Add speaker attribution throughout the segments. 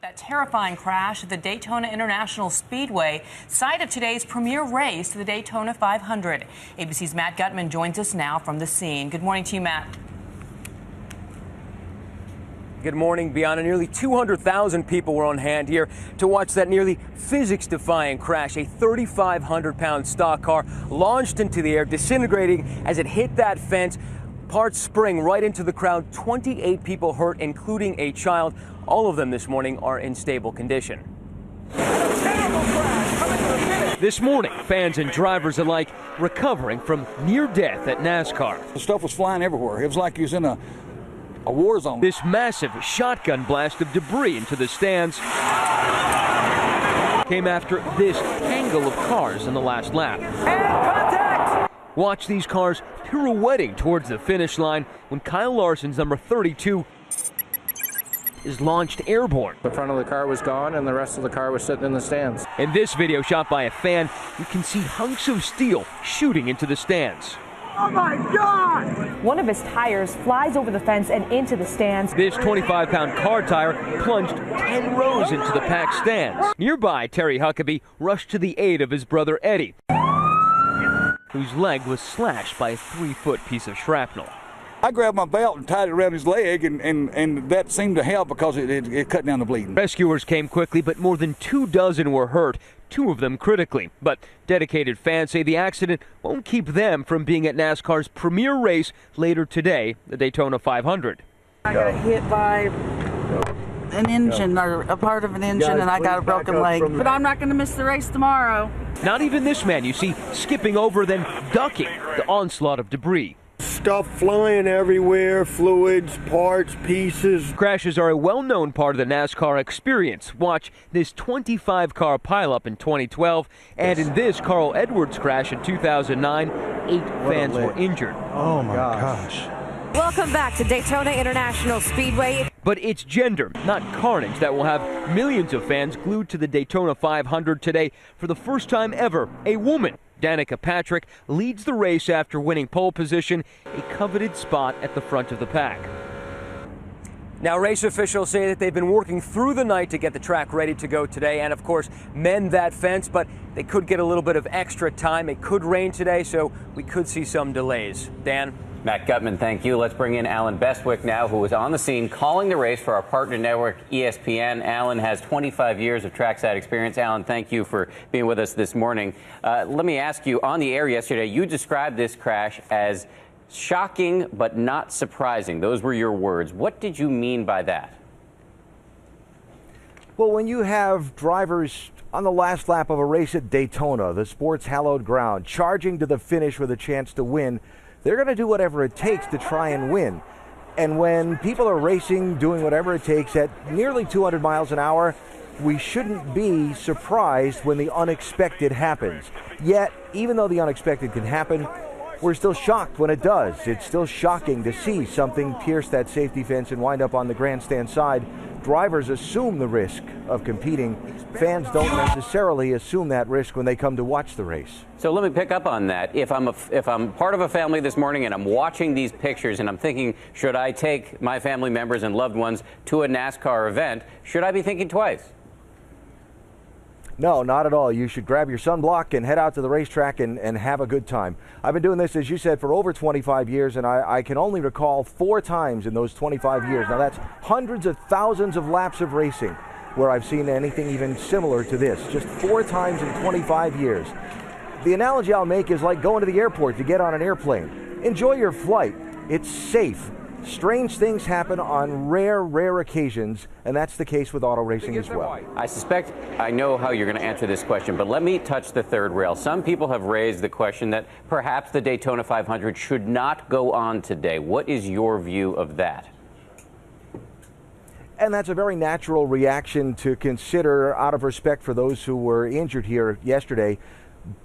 Speaker 1: That terrifying crash at the Daytona International Speedway, site of today's premier race to the Daytona 500. ABC's Matt Gutman joins us now from the scene. Good morning to you, Matt.
Speaker 2: Good morning, Bianna. Nearly 200,000 people were on hand here to watch that nearly physics-defying crash. A 3,500-pound stock car launched into the air, disintegrating as it hit that fence. Parts spring right into the crowd. 28 people hurt, including a child. All of them this morning are in stable condition. This morning, fans and drivers alike recovering from near death at NASCAR.
Speaker 3: The stuff was flying everywhere. It was like he was in a war zone.
Speaker 2: This massive shotgun blast of debris into the stands came after this tangle of cars in the last lap. And contact! Watch these cars pirouetting towards the finish line when Kyle Larson's number 32 is launched airborne.
Speaker 4: The front of the car was gone and the rest of the car was sitting in the stands.
Speaker 2: In this video shot by a fan, you can see hunks of steel shooting into the stands.
Speaker 5: Oh my God! One of his tires flies over the fence and into the stands.
Speaker 2: This 25-pound car tire plunged 10 rows into the packed stands. Nearby, Terry Huckabee rushed to the aid of his brother Eddie, whose leg was slashed by a 3-foot piece of shrapnel.
Speaker 3: I grabbed my belt and tied it around his leg, and that seemed to help because it cut down the bleeding.
Speaker 2: Rescuers came quickly, but more than 24 were hurt, 2 of them critically. But dedicated fans say the accident won't keep them from being at NASCAR's premier race later today, the Daytona 500.
Speaker 6: I got hit by an engine, or a part of an engine, and I got a broken leg. But I'm not going to miss the race tomorrow.
Speaker 2: Not even this man you see skipping over, then ducking the onslaught of debris.
Speaker 7: Stuff flying everywhere, fluids, parts, pieces.
Speaker 2: Crashes are a well-known part of the NASCAR experience. Watch this 25-car pileup in 2012, and in this Carl Edwards crash in 2009, 8 fans were injured.
Speaker 7: Oh my gosh.
Speaker 8: Welcome back to Daytona International Speedway.
Speaker 2: But it's gender, not carnage, that will have millions of fans glued to the Daytona 500 today. For the first time ever, a woman, Danica Patrick, leads the race after winning pole position, a coveted spot at the front of the pack. Now, race officials say that they've been working through the night to get the track ready to go today and, of course, mend that fence, but they could get a little bit of extra time. It could rain today, so we could see some delays. Dan?
Speaker 9: Matt Gutman, thank you. Let's bring in Alan Bestwick now, who was on the scene calling the race for our partner network, ESPN. Alan has 25 years of trackside experience. Alan, thank you for being with us this morning. Let me ask you, on the air yesterday, you described this crash as shocking but not surprising. Those were your words. What did you mean by that?
Speaker 10: Well, when you have drivers on the last lap of a race at Daytona, the sport's hallowed ground, charging to the finish with a chance to win, they're going to do whatever it takes to try and win. And when people are racing, doing whatever it takes at nearly 200 miles an hour, we shouldn't be surprised when the unexpected happens. Yet, even though the unexpected can happen, we're still shocked when it does. It's still shocking to see something pierce that safety fence and wind up on the grandstand side. Drivers assume the risk of competing. Fans don't necessarily assume that risk when they come to watch the race.
Speaker 9: So let me pick up on that. If I'm part of a family this morning and I'm watching these pictures and I'm thinking, should I take my family members and loved ones to a NASCAR event, should I be thinking twice?
Speaker 10: No, not at all. You should grab your sunblock and head out to the racetrack and have a good time. I've been doing this, as you said, for over 25 years, and I can only recall 4 times in those 25 years. Now, that's hundreds of thousands of laps of racing where I've seen anything even similar to this. Just 4 times in 25 years. The analogy I'll make is like going to the airport to get on an airplane. Enjoy your flight. It's safe. Strange things happen on rare occasions, and that's the case with auto racing as well.
Speaker 9: I suspect I know how you're going to answer this question, but let me touch the third rail. Some people have raised the question that perhaps the Daytona 500 should not go on today. What is your view of that?
Speaker 10: And that's a very natural reaction to consider out of respect for those who were injured here yesterday.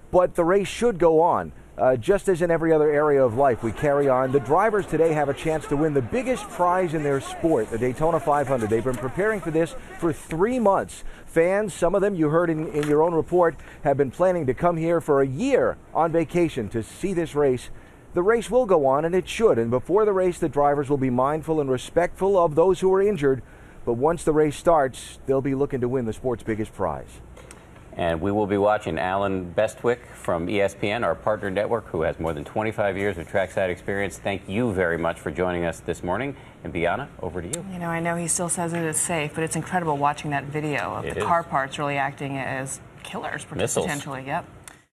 Speaker 10: But the race should go on. Just as in every other area of life, we carry on. The drivers today have a chance to win the biggest prize in their sport, the Daytona 500. They've been preparing for this for 3 months. Fans, some of them you heard in your own report, have been planning to come here for a year on vacation to see this race. The race will go on, and it should. And before the race, the drivers will be mindful and respectful of those who are injured. But once the race starts, they'll be looking to win the sport's biggest prize.
Speaker 9: And we will be watching Alan Bestwick from ESPN, our partner network, who has more than 25 years of trackside experience. Thank you very much for joining us this morning. And Bianna, over to you.
Speaker 1: You know, I know he still says it is safe, but it's incredible watching that video of the car parts really acting as killers,
Speaker 9: Missiles.
Speaker 1: potentially. Yep.